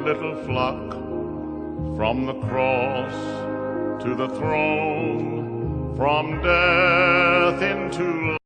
little flock from the cross to the throne, from death into life.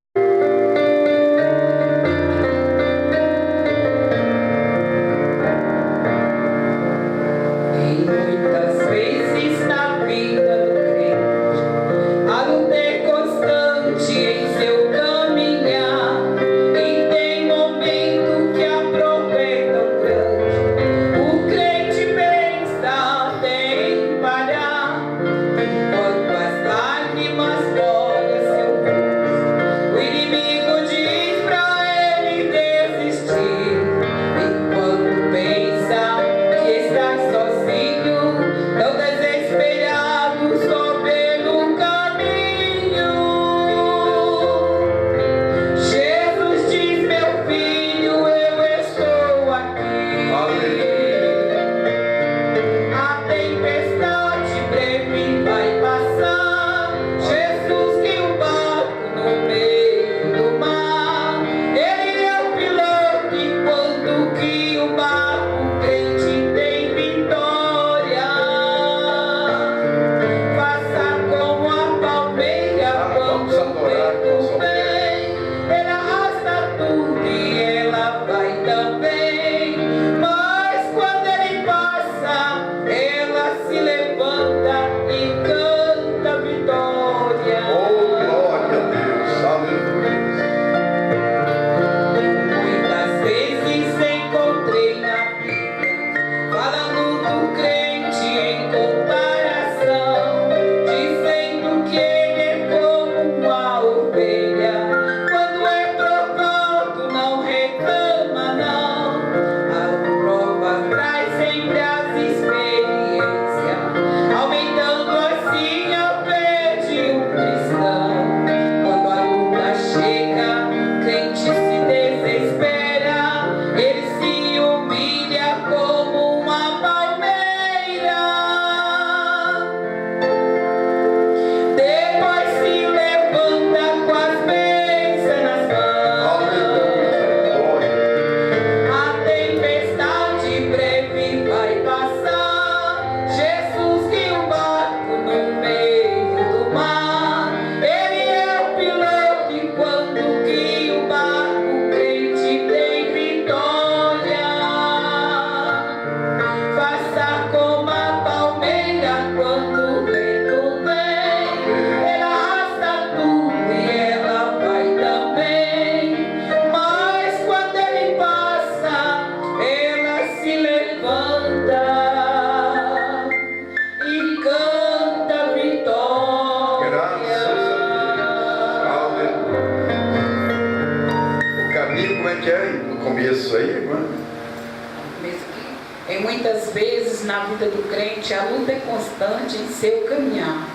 A luta é constante em seu caminhar.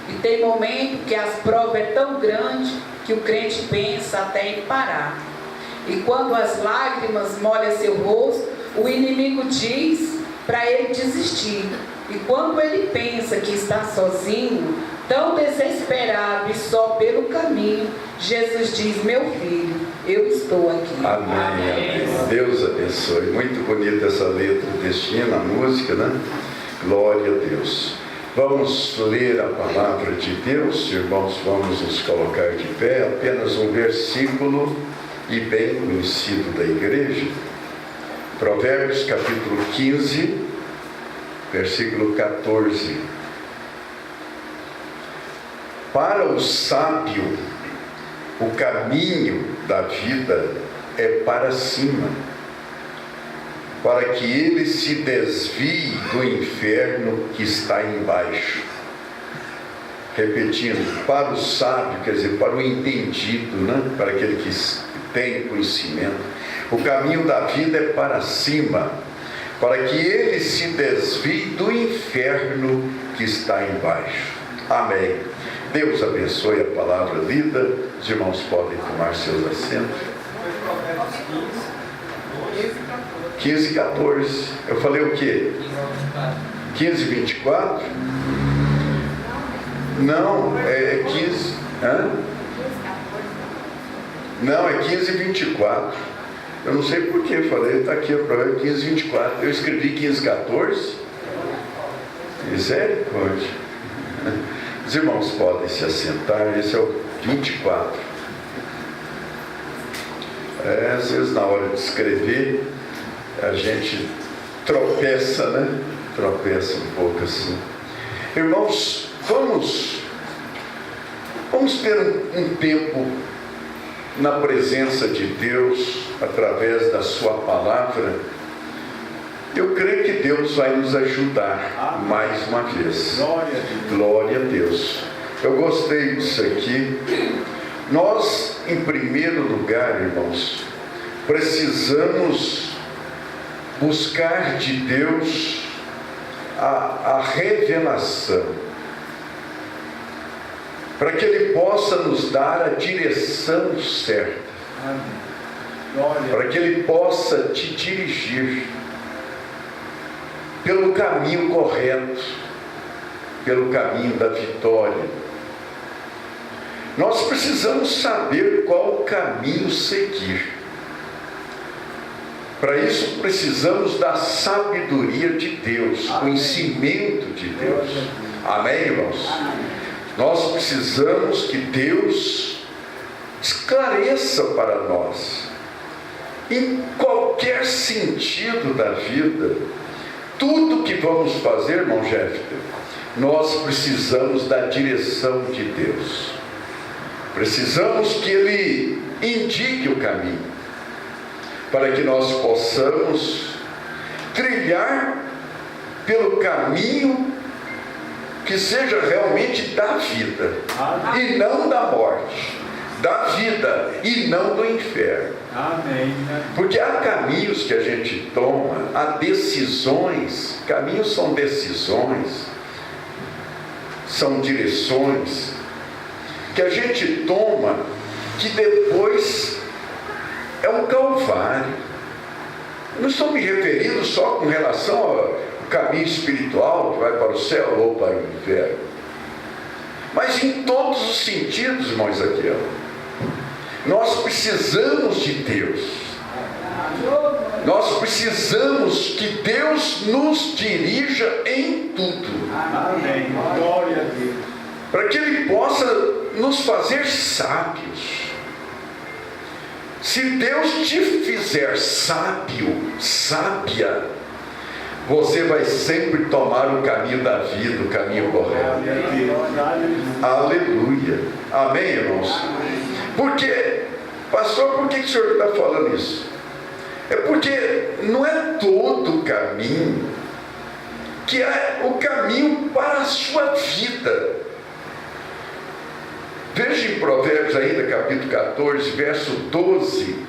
E tem momento que as provas é tão grande que o crente pensa até em parar. E quando as lágrimas molham seu rosto, o inimigo diz para ele desistir. E quando ele pensa que está sozinho, tão desesperado e só pelo caminho, Jesus diz: meu filho, eu estou aqui. Amém, amém. Deus abençoe. Muito bonita essa letra deste hino, a música, né? Glória a Deus. Vamos ler a palavra de Deus, irmãos, vamos nos colocar de pé. Apenas um versículo e bem conhecido da igreja. Provérbios capítulo 15, versículo 14. Para o sábio, o caminho da vida é para cima, para que ele se desvie do inferno que está embaixo. Repetindo, para o sábio, quer dizer, para o entendido, né? Para aquele que tem conhecimento, o caminho da vida é para cima, para que ele se desvie do inferno que está embaixo. Amém. Deus abençoe a palavra lida. Os irmãos podem tomar seus assentos. 15, 14. Eu falei o quê? 15, 24? Não, é 15. Hã? Não, é 15, 24. Eu não sei porquê, falei, está aqui o provérbio 15, 24. Eu escrevi 15, 14. Misericórdia. Os irmãos podem se assentar, esse é o 24. Às vezes na hora de escrever, a gente tropeça, né? Tropeça um pouco assim. Irmãos, vamos ter um tempo na presença de Deus, através da sua palavra. Eu creio que Deus vai nos ajudar mais uma vez. Glória a Deus. Eu gostei disso aqui. Nós, em primeiro lugar, irmãos, precisamos buscar de Deus a revelação, para que Ele possa nos dar a direção certa, para que Ele possa te dirigir pelo caminho correto, pelo caminho da vitória. Nós precisamos saber qual caminho seguir. Para isso precisamos da sabedoria de Deus, conhecimento de Deus. Amém, irmãos? Nós precisamos que Deus esclareça para nós, em qualquer sentido da vida, tudo que vamos fazer, irmão Jefter, nós precisamos da direção de Deus. Precisamos que Ele indique o caminho, para que nós possamos trilhar pelo caminho que seja realmente da vida e não da morte, da vida e não do inferno. Amém. Porque há caminhos que a gente toma, há decisões, caminhos são decisões, são direções que a gente toma, que depois é um calvário. Eu não estou me referindo só com relação ao caminho espiritual, que vai para o céu ou para o inferno, mas em todos os sentidos, irmãos, aqui, nós precisamos de Deus. Nós precisamos que Deus nos dirija em tudo. Amém. Glória a Deus. Para que Ele possa nos fazer sábios. Se Deus te fizer sábio, sábia, você vai sempre tomar o caminho da vida, o caminho correto. Aleluia. Amém, irmãos? Porque, pastor, por que o senhor está falando isso? É porque não é todo o caminho que é o caminho para a sua vida. Veja em Provérbios ainda, capítulo 14, verso 12.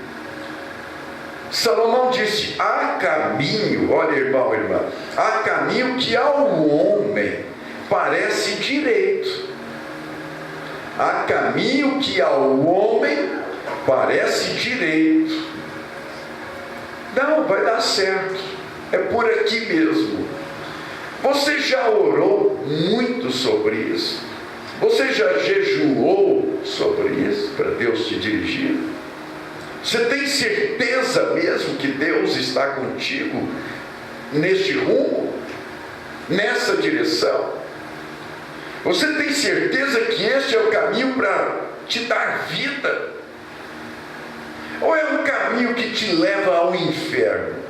Salomão disse: há caminho, olha, irmão, irmã, há caminho que ao homem parece direito. Há caminho que ao homem parece direito. Não, vai dar certo. É por aqui mesmo. Você já orou muito sobre isso? Você já jejuou sobre isso, para Deus te dirigir? Você tem certeza mesmo que Deus está contigo neste rumo, nessa direção? Você tem certeza que este é o caminho para te dar vida? Ou é um caminho que te leva ao inferno?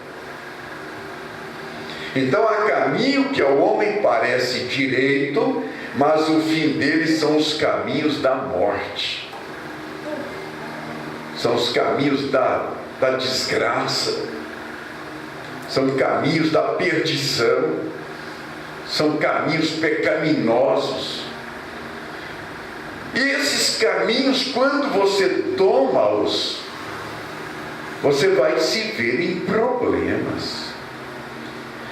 Então há caminho que ao homem parece direito, mas o fim deles são os caminhos da morte. São os caminhos da desgraça. São caminhos da perdição. São caminhos pecaminosos. E esses caminhos, quando você toma-os, você vai se ver em problemas.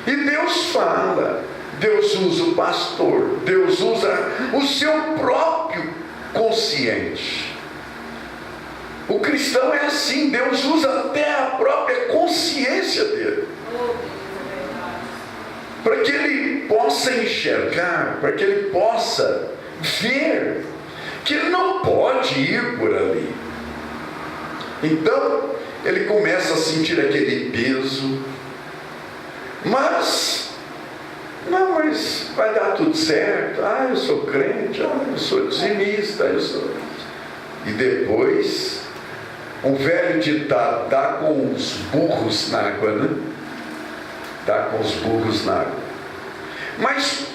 E Deus fala, Deus usa o pastor, Deus usa o seu próprio consciente. O cristão é assim, Deus usa até a própria consciência dele, para que ele possa enxergar, para que ele possa ver que ele não pode ir por ali. Então, ele começa a sentir aquele peso, mas vai dar tudo certo, eu sou crente, eu sou dizimista, eu sou... E depois, um velho ditado, dá com os burros na água, né? Dá com os burros na água. Mas,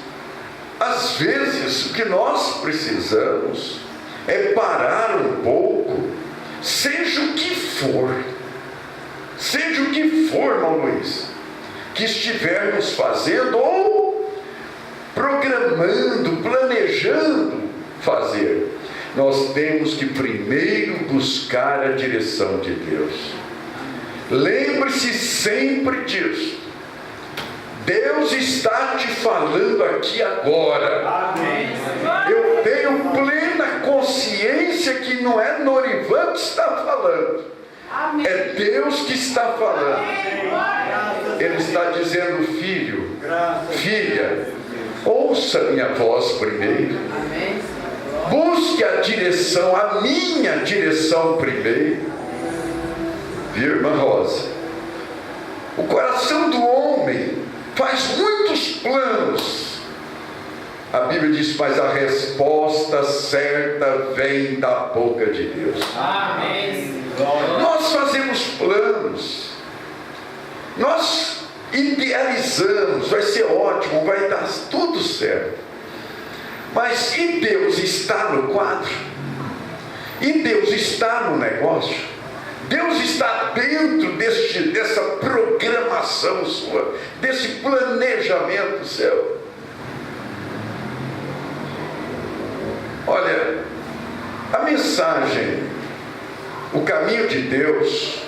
às vezes, o que nós precisamos é parar um pouco, seja o que for, irmão Luiz, que estivermos fazendo ou programando, planejando fazer. Nós temos que primeiro buscar a direção de Deus. Lembre-se sempre disso. Deus está te falando aqui agora. Amém. Eu tenho plena consciência que não é Norivan que está falando. Amém. É Deus que está falando. Amém. Ele está dizendo: filho, filha, ouça minha voz primeiro. Amém. Busque a direção, a minha direção primeiro. Viu, irmã Rosa? O coração do homem faz muitos planos. A Bíblia diz: mas a resposta certa vem da boca de Deus. Amém. Nós fazemos planos, nós idealizamos, vai ser ótimo, vai dar tudo certo. Mas e Deus está no quadro? E Deus está no negócio? Deus está dentro dessa programação sua, desse planejamento seu. Olha, a mensagem, o caminho de Deus,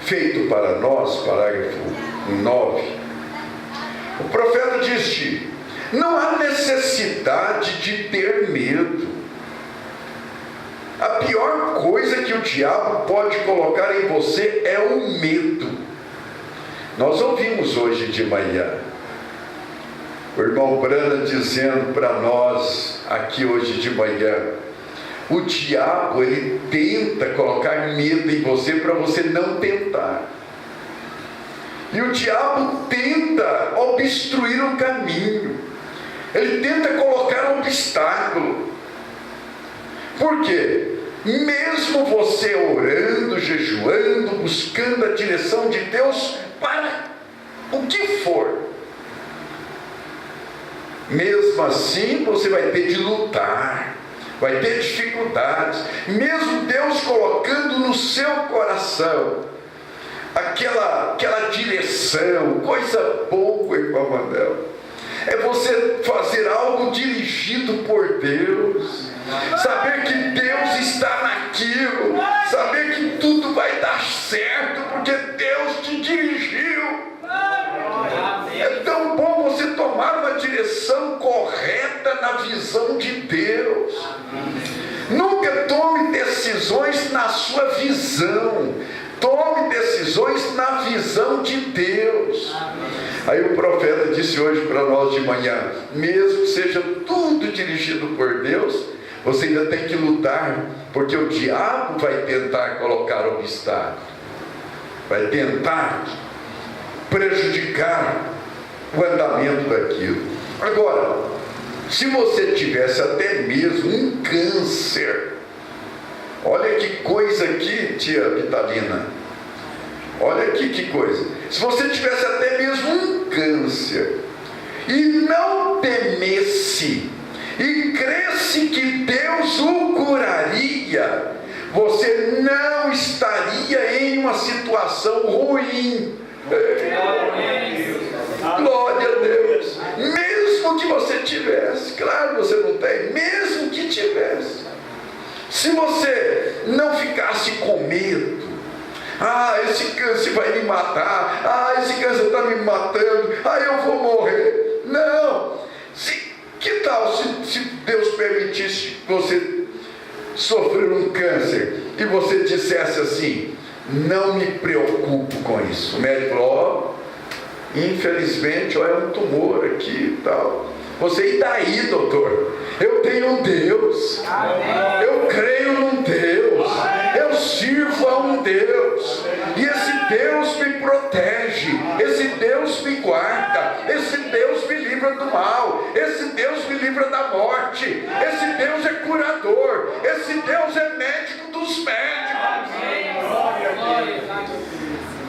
feito para nós, parágrafo 9, o profeta diz: não há necessidade de ter medo. A pior coisa que o diabo pode colocar em você é o medo. Nós ouvimos hoje de manhã o irmão Brana dizendo para nós aqui hoje de manhã: o diabo, ele tenta colocar medo em você para você não tentar. E o diabo tenta obstruir o caminho. Ele tenta colocar um obstáculo. Por quê? Mesmo você orando, jejuando, buscando a direção de Deus para o que for, mesmo assim você vai ter de lutar, vai ter dificuldades. Mesmo Deus colocando no seu coração aquela direção, coisa boa, irmão Manel, é você fazer algo dirigido por Deus, saber que Deus está naquilo, saber que tudo vai dar certo, porque Deus te dirigiu. É tão bom você tomar uma direção correta na visão de Deus. Nunca tome decisões na sua visão, tome decisões na visão de Deus. Aí o profeta disse hoje para nós de manhã: mesmo que seja tudo dirigido por Deus, você ainda tem que lutar, porque o diabo vai tentar colocar obstáculo, vai tentar prejudicar o andamento daquilo. Agora, se você tivesse até mesmo um câncer, olha que coisa aqui, tia Vitalina, olha aqui que coisa. Se você tivesse até mesmo um câncer e não temesse e cresse que Deus o curaria, você não estaria em uma situação ruim. Glória a Deus. Mesmo que você tivesse, claro, você não tem, mesmo que tivesse, se você não ficasse com medo, esse câncer vai me matar, esse câncer está me matando, eu vou morrer. Não. Que tal se Deus permitisse você sofrer um câncer e você dissesse assim: não me preocupo com isso. O médico falou: infelizmente, é um tumor aqui e tal. Você, e daí, doutor? Eu tenho um Deus. Eu creio num Deus. Eu sirvo a um Deus. E esse Deus me protege. Esse Deus me guarda. Esse Deus me livra do mal. Esse Deus me livra da morte. Esse Deus é curador. Esse Deus é médico dos médicos.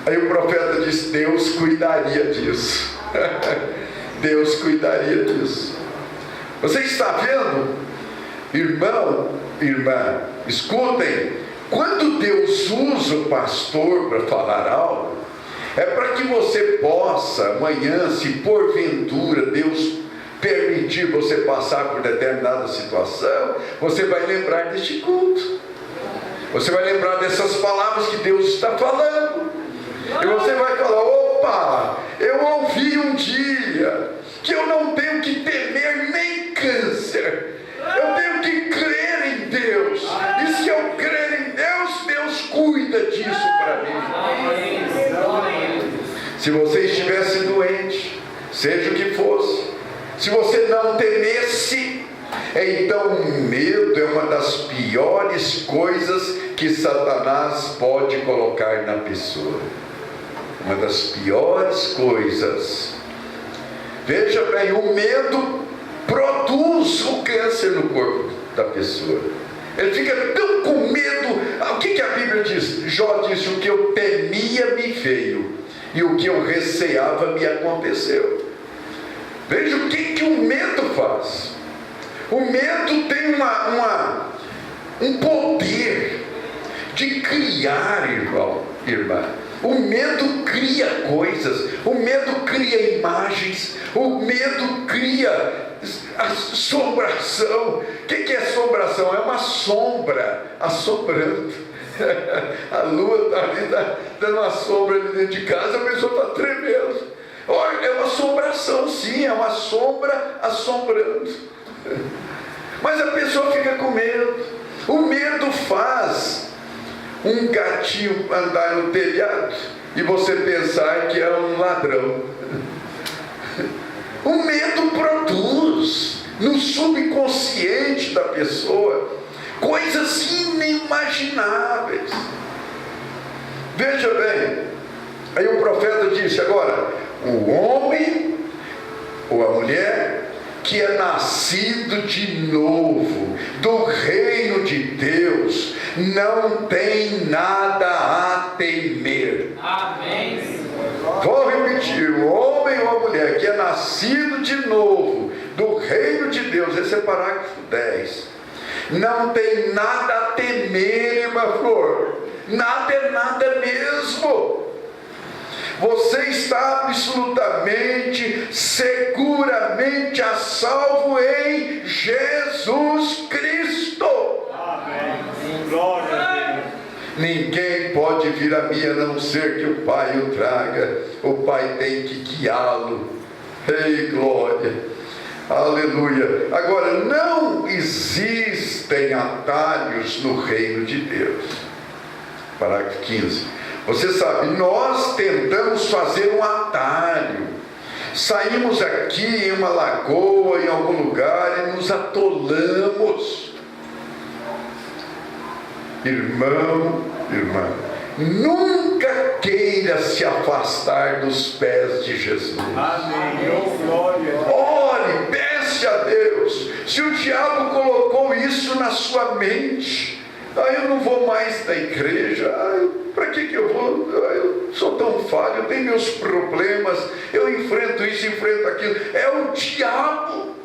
Aí o profeta diz: Deus cuidaria disso. Deus cuidaria disso. Você está vendo? Irmão, irmã, escutem. Quando Deus usa o pastor para falar algo, é para que você possa amanhã, se porventura Deus permitir você passar por determinada situação, você vai lembrar deste culto. Você vai lembrar dessas palavras que Deus está falando. E você vai falar: opa, eu ouvi um dia que eu não tenho que temer nem câncer. Eu tenho que crer em Deus. E se eu crer em Deus, Deus cuida disso para mim. Se você estivesse doente, seja o que fosse, se você não temesse, então o medo é uma das piores coisas que Satanás pode colocar na pessoa. Uma das piores coisas. Veja bem, o medo produz o câncer no corpo da pessoa. Ele fica tão com medo. O que a Bíblia diz? Jó disse: o que eu temia me veio, e o que eu receava me aconteceu. Veja o que o medo faz. O medo tem um poder de criar, irmão, irmã. O medo cria coisas, o medo cria imagens, o medo cria assombração. O que é assombração? É uma sombra assombrando. A lua está ali, dando uma sombra ali dentro de casa, a pessoa está tremendo. Olha, é uma assombração, sim, é uma sombra assombrando. Mas a pessoa fica com medo. O medo faz um gatinho andar no telhado e você pensar que é um ladrão. O medo produz no subconsciente da pessoa coisas inimagináveis. Veja bem, aí o profeta disse: agora, o homem ou a mulher que é nascido de novo do reino de Deus não tem nada a temer. Amém. Vou repetir: o homem ou a mulher que é nascido de novo do reino de Deus, esse é parágrafo 10, não tem nada a temer, irmã Flor. Nada é nada mesmo. Você está absolutamente, seguramente a salvo em Jesus Cristo. Amém. Glória a Deus. Ninguém pode vir a mim a não ser que o Pai o traga. O Pai tem que guiá-lo. Ei, glória. Aleluia. Agora, não existem atalhos no reino de Deus. Parágrafo 15. Você sabe, nós tentamos fazer um atalho. Saímos aqui em uma lagoa, em algum lugar, e nos atolamos. Irmão, irmã, nunca queira se afastar dos pés de Jesus. Amém. Ore, peça a Deus. Se o diabo colocou isso na sua mente, eu não vou mais na igreja, para que eu vou? Eu sou tão falho, eu tenho meus problemas, eu enfrento isso, enfrento aquilo. É o diabo.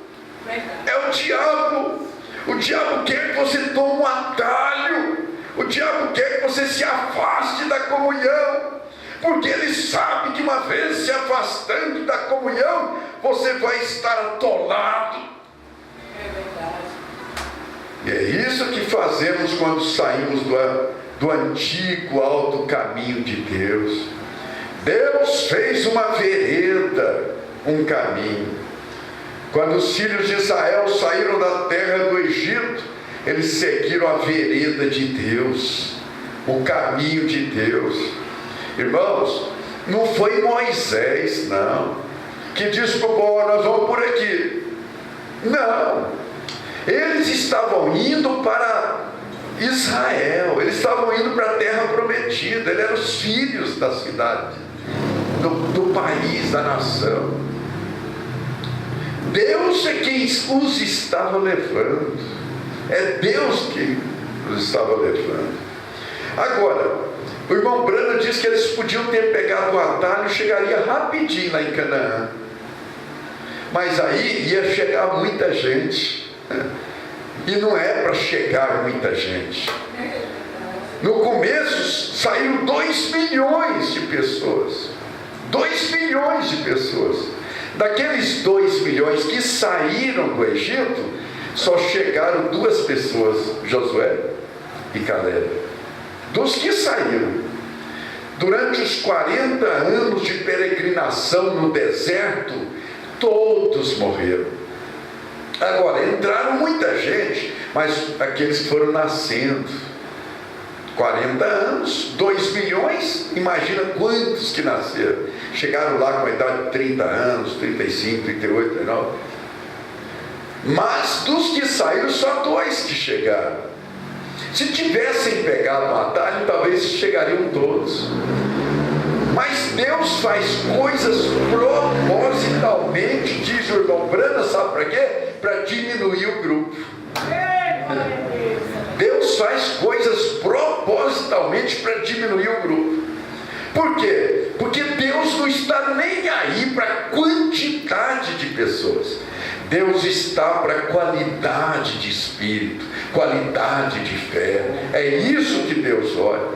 É o diabo. O diabo quer que você tome um atalho. O diabo quer que você se afaste da comunhão, porque ele sabe que uma vez se afastando da comunhão, você vai estar atolado. É verdade. E é isso que fazemos quando saímos do antigo alto caminho de Deus. Deus fez uma vereda, um caminho. Quando os filhos de Israel saíram da terra do Egito, eles seguiram a vereda de Deus, o caminho de Deus. Irmãos, não foi Moisés, não, que disse para o povo: nós vamos por aqui. Não, eles estavam indo para Israel, eles estavam indo para a terra prometida, eles eram os filhos da cidade, do país, da nação. Deus é quem os estava levando, é Deus que os estava levando. Agora, o irmão Branham diz que eles podiam ter pegado o atalho e chegaria rapidinho lá em Canaã, mas aí ia chegar muita gente, e não é para chegar muita gente. No começo saíram 2 milhões de pessoas. 2 milhões de pessoas. Daqueles 2 milhões que saíram do Egito, só chegaram 2 pessoas, Josué e Caleb. Dos que saíram. Durante os 40 anos de peregrinação no deserto, todos morreram. Agora, entraram muita gente, mas aqueles que foram nascendo. 40 anos, 2 milhões, imagina quantos que nasceram. Chegaram lá com a idade de 30 anos, 35, 38, 39. Mas dos que saíram, só 2 que chegaram. Se tivessem pegado um atalho, talvez chegariam todos. Mas Deus faz coisas propositalmente, diz o irmão Branham, sabe para quê? Para diminuir o grupo. Deus faz coisas propositalmente para diminuir o grupo. Por quê? Porque Deus não está nem aí para a quantidade de pessoas. Deus está para a qualidade de espírito, qualidade de fé. É isso que Deus olha.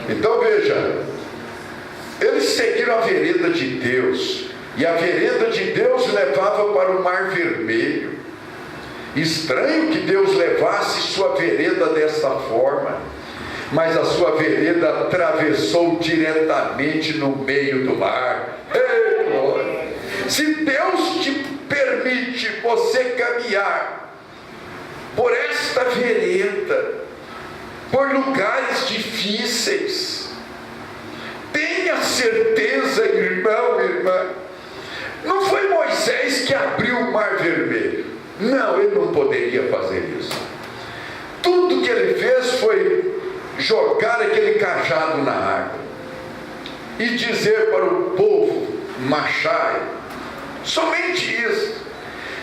Então veja, eles seguiram a vereda de Deus, e a vereda de Deus levava para o Mar Vermelho. Estranho que Deus levasse sua vereda dessa forma, mas a sua vereda atravessou diretamente no meio do mar. Ei, glória! Se Deus te permite você caminhar por esta vereda, por lugares difíceis, tenha certeza, irmão, irmã, não foi Moisés que abriu o Mar Vermelho. Não, ele não poderia fazer isso. Tudo que ele fez foi jogar aquele cajado na água e dizer para o povo: marchai. Somente isso.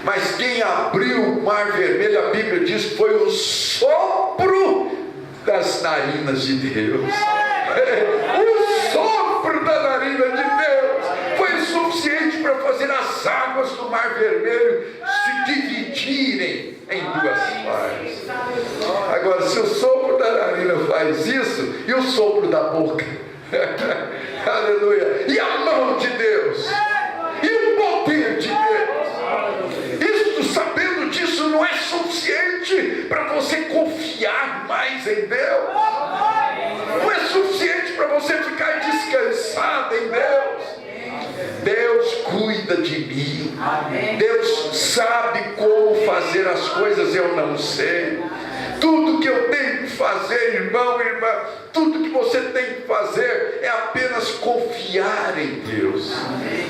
Mas quem abriu o Mar Vermelho, a Bíblia diz que foi o sopro das narinas de Deus. O sopro da narina de Deus foi suficiente para fazer as águas do Mar Vermelho se dividirem em 2 partes. Agora, se o sopro da narina faz isso, e o sopro da boca? Aleluia! E a mão de Deus? E o poder de Deus? Isso, sabendo disso, não é suficiente para você confiar mais em Deus. Não é suficiente para você ficar descansado em Deus. Deus cuida de mim. Deus sabe como fazer as coisas, eu não sei. Tudo que eu tenho que fazer, irmão, irmã, tudo que você tem que fazer é apenas confiar em Deus.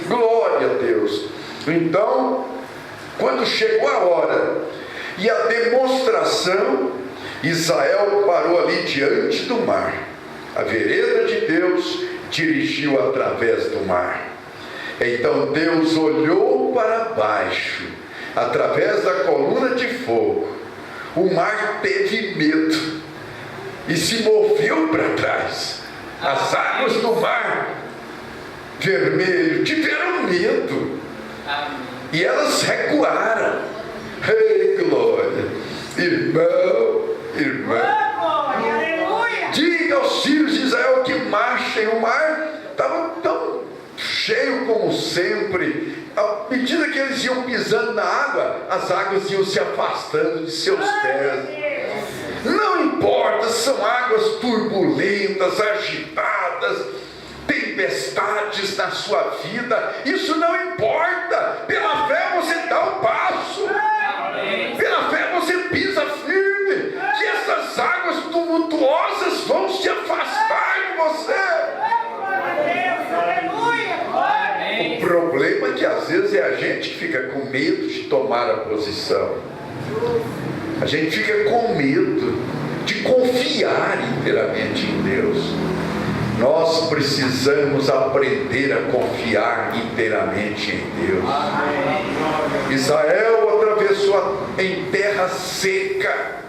Glória a Deus. Então, quando chegou a hora e a demonstração, Israel parou ali diante do mar. A vereda de Deus dirigiu através do mar. Então Deus olhou para baixo, através da coluna de fogo. O mar teve medo e se moveu para trás. As águas do Mar Vermelho tiveram medo e elas recuaram. Ei, glória! Irmão, irmã, diga aos filhos de Israel que marchem. O mar estava tão cheio como sempre. À medida que eles iam pisando na água, as águas iam se afastando de seus pés. Não importa, são águas turbulentas, agitadas, tempestades na sua vida, isso não importa. Pela fé você dá um passo, pela fé você pisa firme, que essas águas tumultuosas vão se afastar de você. O problema que às vezes é a gente que fica com medo de tomar a posição. A gente fica com medo de confiar inteiramente em Deus. Nós precisamos aprender a confiar inteiramente em Deus. Israel atravessou em terra seca.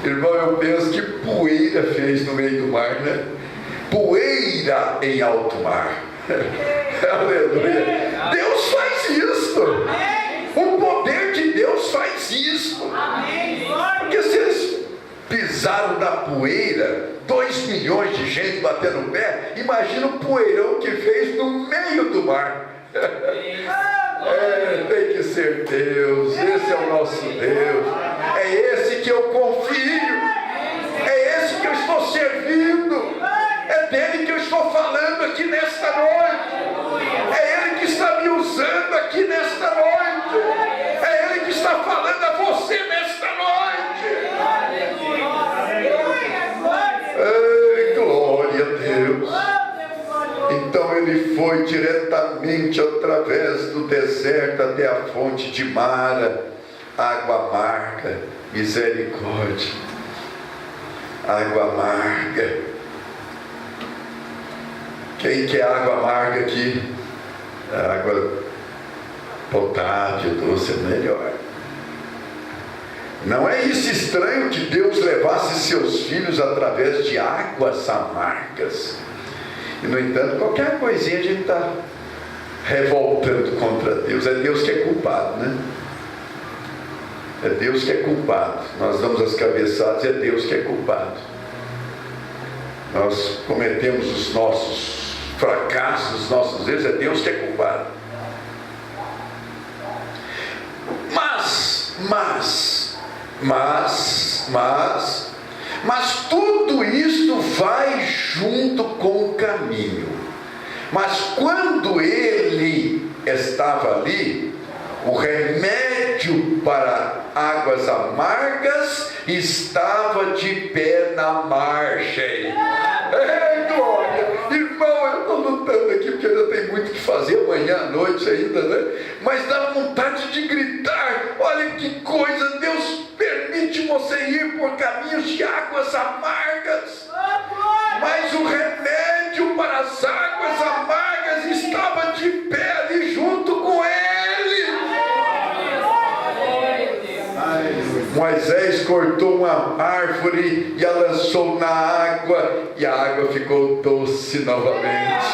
Irmão, eu penso que poeira fez no meio do mar, né? Poeira em alto mar. Aleluia. Deus faz isso. O poder de Deus faz isso. Porque se eles pisaram na poeira, 2 milhões de gente batendo o pé, imagina o poeirão que fez no meio do mar. Tem que ser Deus. Esse é o nosso Deus. É esse que eu confio. É esse que eu estou servindo. É dele que eu estou falando aqui nesta noite. É ele que está me usando aqui nesta noite. É ele que está falando a você nesta noite. Ei, glória a Deus. Então ele foi diretamente através do deserto até a fonte de Mara, água amarga, misericórdia, água amarga. Quem quer água amarga aqui? A água potável, doce, é melhor. Não é isso estranho que Deus levasse seus filhos através de águas amargas. E no entanto, qualquer coisinha a gente está revoltando contra Deus. É Deus que é culpado, né? É Deus que é culpado. Nós damos as cabeçadas e é Deus que é culpado. Nós cometemos os nossos fracassos, os nossos erros, é Deus que é culpado. Mas tudo isto vai junto com o caminho. Mas quando ele estava ali, o remédio para águas amargas estava de pé na margem. Glória! Irmão, eu estou lutando aqui porque ainda tem muito o que fazer amanhã à noite ainda, né? Mas dá vontade de gritar. Olha que coisa, Deus permite você ir por caminhos de águas amargas. Mas o remédio para as águas amargas estava de pé ali junto com ele. Moisés cortou uma árvore e a lançou na água, e a água ficou doce novamente.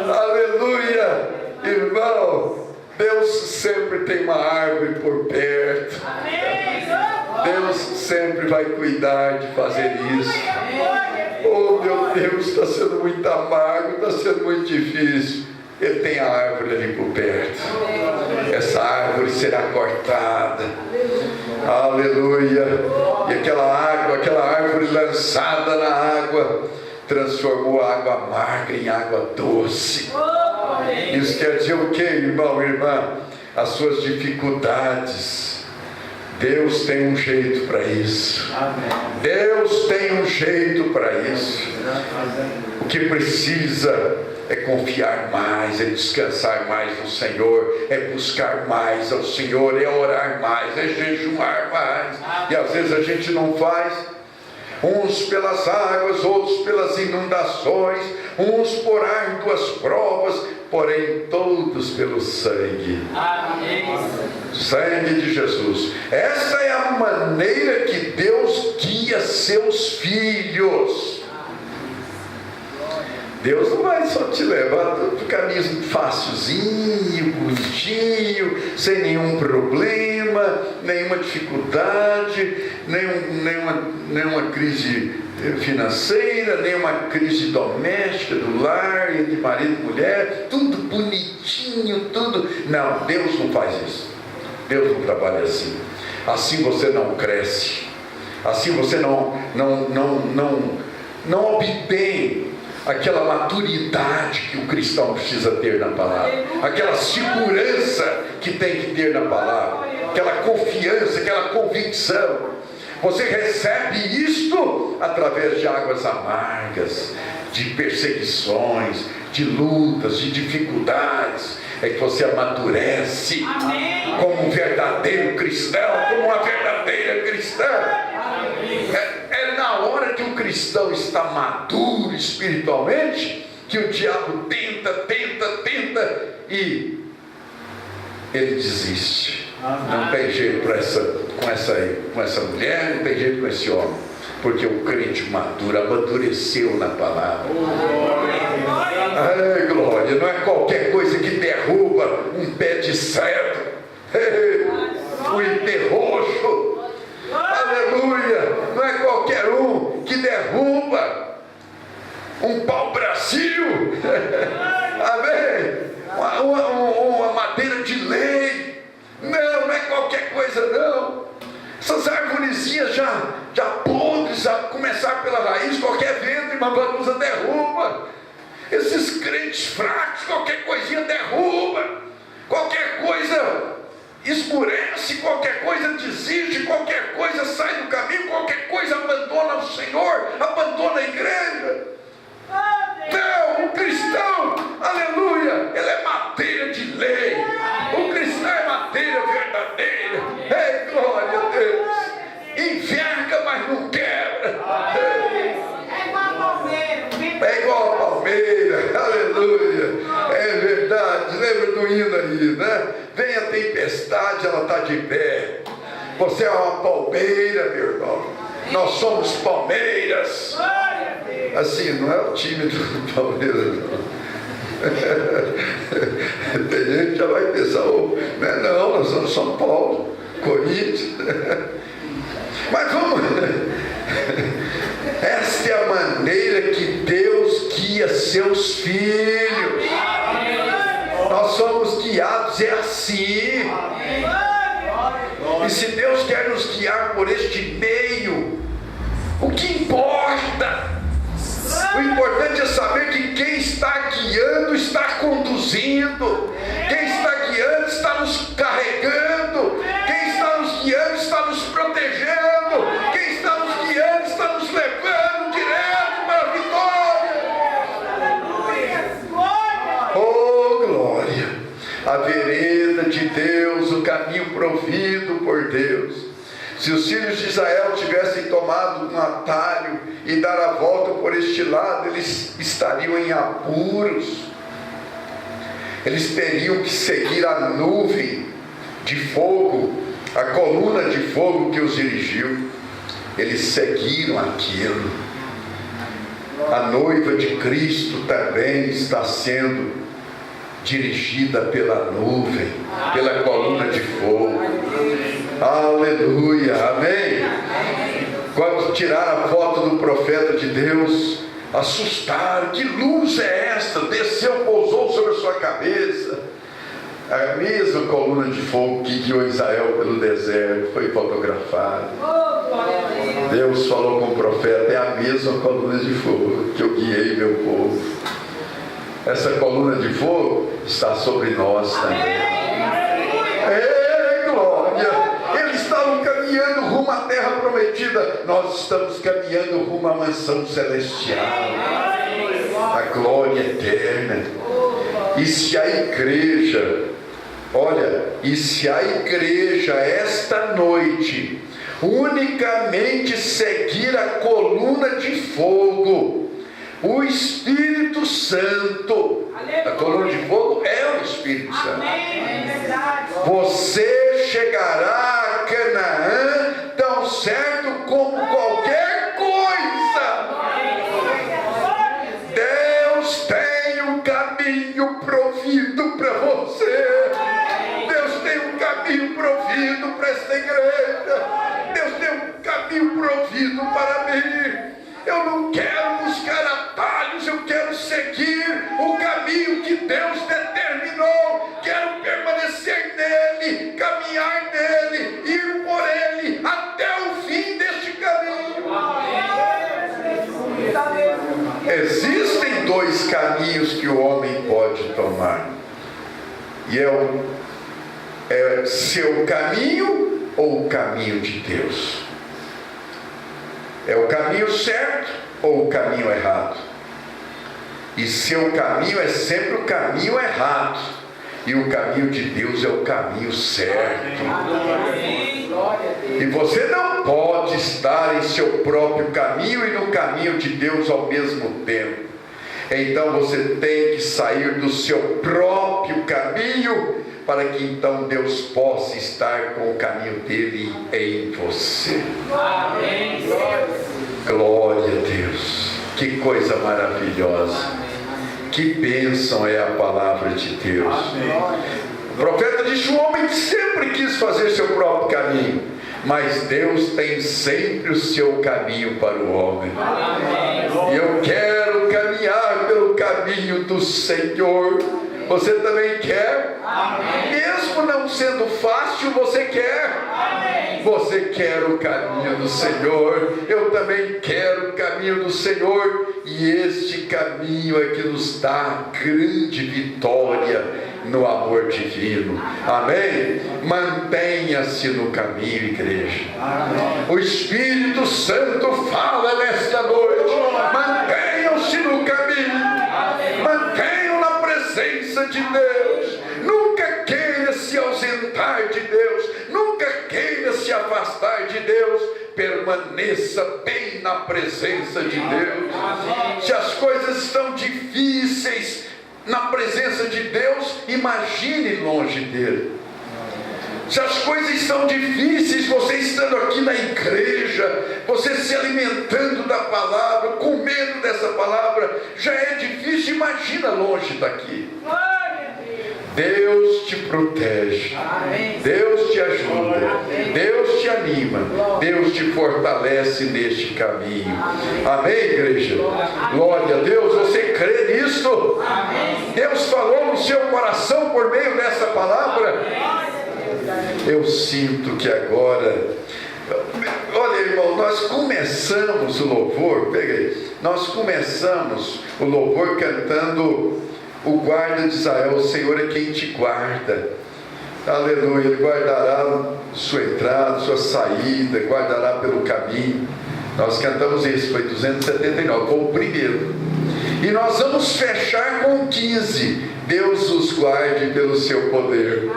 Aleluia! Irmão, Deus sempre tem uma árvore por perto. Deus sempre vai cuidar de fazer isso. Oh meu Deus, está sendo muito amargo, está sendo muito difícil. Ele tem a árvore ali por perto. Essa árvore será cortada. Aleluia. E aquela árvore lançada na água, transformou a água amarga em água doce. Isso quer dizer o que, irmão, irmã? As suas dificuldades, Deus tem um jeito para isso. Deus tem um jeito para isso. O que precisa é confiar mais, é descansar mais no Senhor, é buscar mais ao Senhor, é orar mais, é jejuar mais. E às vezes a gente não faz. Uns pelas águas, outros pelas inundações, uns por árduas provas, porém todos pelo sangue. Sangue de Jesus. Essa é a maneira que Deus guia seus filhos. Deus não vai só te levar todo caminho facilzinho, bonitinho, sem nenhum problema, nenhuma dificuldade, nenhuma crise financeira, nenhuma crise doméstica do lar, entre marido e mulher, tudo bonitinho, tudo. Não, Deus não faz isso. Deus não trabalha assim. Assim você não cresce. Assim você não obtém aquela maturidade que o cristão precisa ter na palavra, aquela segurança que tem que ter na palavra, aquela confiança, aquela convicção. Você recebe isto através de águas amargas, de perseguições, de lutas, de dificuldades, é que você amadurece. Amém. Como um verdadeiro cristão, como uma verdadeira cristã. É na hora que o cristão está maduro espiritualmente que o diabo tenta e ele desiste. Não tem jeito com essa mulher, não tem jeito com esse homem, porque o crente maduro amadureceu na palavra. Ai, glória! Não é qualquer coisa que derruba um pé de cedro, um interroxo. Aleluia! Não é qualquer um que derruba um pau-brasil. Amém? Uma madeira de lei. Não é qualquer coisa não. Essas arvorezinhas já podres, a começar pela raiz, qualquer vento e uma bagunça derruba. Esses crentes fracos, qualquer coisinha derruba, qualquer coisa esmurece, qualquer coisa desiste, qualquer coisa sai do caminho, qualquer coisa abandona o Senhor, abandona a igreja. Não, o cristão, aleluia, ele é madeira de lei. O cristão é madeira verdadeira. Ei, glória a Deus. Enverga, mas não quebra. É igual a palmeira, aleluia. É verdade, lembra do hino aí, né? Vem a tempestade, ela está de pé. Você é uma palmeira, meu irmão. Nós somos palmeiras. Assim, não é o time do Palmeiras, não. Tem gente que já vai pensar, não, nós somos São Paulo, Corinthians. Mas vamos. Esta é a maneira que Deus guia seus filhos. Nós somos guiados, é assim. E se Deus quer nos guiar por este meio, o que importa? O importante é saber que quem está guiando está conduzindo. Quem está guiando está nos carregando. Quem está nos guiando está nos protegendo. Quem está nos guiando está nos levando direto para a vitória. Oh, glória! A vereda de Deus, o caminho provido por Deus. Se os filhos de Israel tivessem tomado um atalho e dar a volta por este lado, eles estariam em apuros. Eles teriam que seguir a nuvem de fogo, a coluna de fogo que os dirigiu. Eles seguiram aquilo. A noiva de Cristo também está sendo dirigida pela nuvem, pela coluna de fogo. Aleluia, amém? Quando tiraram a foto do profeta de Deus, assustaram. Que luz é esta? Desceu, pousou sobre a sua cabeça. A mesma coluna de fogo que guiou Israel pelo deserto foi fotografada. Deus falou com o profeta: é a mesma coluna de fogo que eu guiei meu povo. Essa coluna de fogo está sobre nós também. Ei, glória! Eles estavam caminhando rumo à terra prometida. Nós estamos caminhando rumo à mansão celestial, a glória eterna. E se a igreja, esta noite unicamente seguir a coluna de fogo, o Espírito Santo, a coluna de fogo é o Espírito Santo. Você chegará a Canaã tão certo como qualquer coisa. Deus tem um caminho provido para você. Deus tem um caminho provido para esta igreja. Deus tem um caminho provido para mim. Eu não quero buscar atalhos, eu quero seguir o caminho que Deus determinou. Quero permanecer nele, caminhar nele, ir por ele até o fim deste caminho. Existem dois caminhos que o homem pode tomar, e é seu caminho ou o caminho de Deus. É o caminho certo ou o caminho errado? E seu caminho é sempre o caminho errado. E o caminho de Deus é o caminho certo. E você não pode estar em seu próprio caminho e no caminho de Deus ao mesmo tempo. Então você tem que sair do seu próprio caminho, para que então Deus possa estar com o caminho dele em você. Amém. Glória a Deus. Que coisa maravilhosa. Que bênção é a palavra de Deus. O profeta diz: o homem sempre quis fazer seu próprio caminho, mas Deus tem sempre o seu caminho para o homem. E eu quero caminhar pelo caminho do Senhor. Você também quer? Amém. Mesmo não sendo fácil, você quer? Amém. Você quer o caminho do Senhor? Eu também quero o caminho do Senhor. E este caminho é que nos dá grande vitória no amor divino. Amém? Mantenha-se no caminho, igreja. Amém. O Espírito Santo fala nesta noite: mantenham-se no caminho. Mantenham na presença de Deus. Nunca queira se ausentar de Deus. Nunca queira se afastar de Deus. Permaneça bem na presença de Deus. Se as coisas estão difíceis na presença de Deus, imagine longe dele. Se as coisas estão difíceis, você estando aqui na igreja, você se alimentando da palavra, comendo dessa palavra, já é difícil, imagina longe daqui. Deus te protege, Deus te ajuda, Deus te anima, Deus te fortalece neste caminho. Amém, igreja? Glória a Deus. Você crê nisso? Deus falou no seu coração por meio dessa palavra? Eu sinto que agora, olha, irmão, nós começamos o louvor, nós começamos o louvor cantando o guarda de Israel: o Senhor é quem te guarda. Aleluia. Ele guardará sua entrada, sua saída, guardará pelo caminho. Nós cantamos isso, foi 279, foi o primeiro. E nós vamos fechar com 15. Deus os guarde pelo seu poder.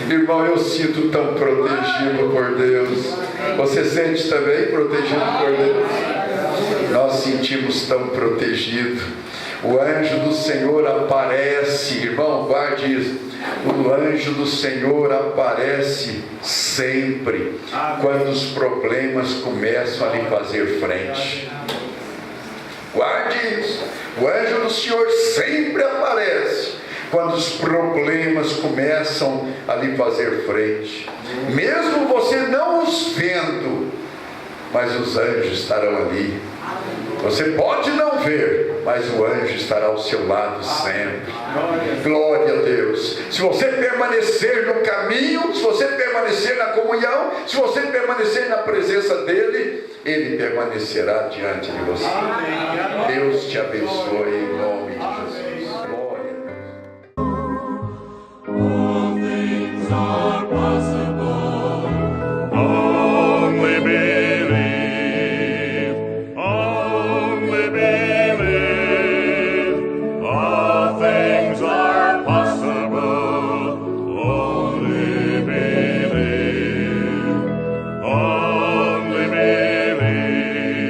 Irmão, eu sinto tão protegido por Deus. Você sente também protegido por Deus? Nós sentimos tão protegido. O anjo do Senhor aparece, irmão, guarde isso. O anjo do Senhor aparece sempre quando os problemas começam a lhe fazer frente. Guarde isso. O anjo do Senhor sempre aparece quando os problemas começam a lhe fazer frente. Mesmo você não os vendo, mas os anjos estarão ali. Você pode não ver, mas o anjo estará ao seu lado sempre. Glória a Deus. Se você permanecer no caminho, se você permanecer na comunhão, se você permanecer na presença dele, ele permanecerá diante de você. Deus te abençoe em nome